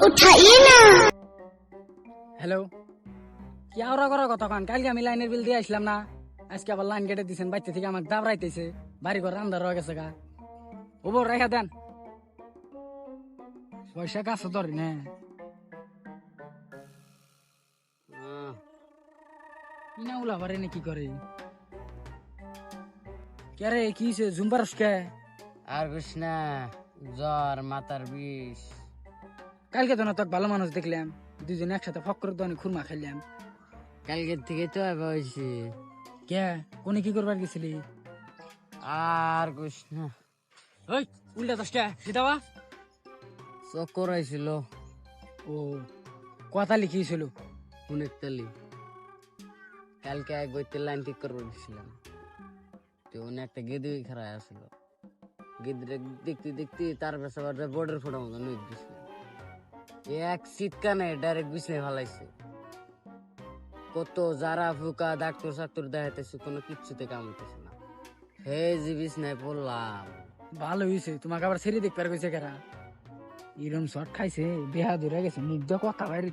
उठाइए ना। হ্যালো, কি আওরা করার কথা কান? কালকে আমি লাইনের বিল দিয়ে আসলাম না, আজকে আবার লাইন কেটে দিচ্ছেন। বাচ্চা থেকে আমাকে দাবড়াইতেছে, বাড়ি ঘর আন্ধার হয়ে গেছে গা। ওবর রেখা দেন, পয়সা কাছে ধরি না। কিনা উলা পারে না কি করে? কে রে, কি হয়েছে? জুম্বারস কে? আর বুঝ না, জ্বর মাথার বিষ। কালকে তো না তোকে ভালো মানুষ দেখলাম, দুজন একসাথে ফক করে দোকানে খুরমা খাইলাম। কালকের থেকে তো হয়েছি। কে কোনে কি করবার গেছিলি? আর বুঝ না, ওই উল্টা দশ কে সিধাওয়া। চক্কর হয়েছিল। ও কথা লিখিয়েছিল। অনেক তালি কালকে এক বইতে লাইন ঠিক করবো গেছিলাম, তো উনি একটা গেদি খারাপ আসলো। গেদিটা দেখতে দেখতে তার পাশে আবার বোর্ডের ফোটো মতো নুই দিয়েছিলাম। এক শীতকানে ডাইরেক্ট বিছনায় ফালাইছে। কত যারা ফুকা ডাক্তার সাক্তর দেখাইতেছে, কোনো কিচ্ছুতে কাম হইতেছে না। হে যে বিছনায় পড়লাম। ভালো হয়েছে, তোমাকে আবার ছেড়ে দেখবার গেছে কেরা? এরম শট খাইছে, বেহা ধরে গেছে, মুখ দিয়ে কথা বাইরে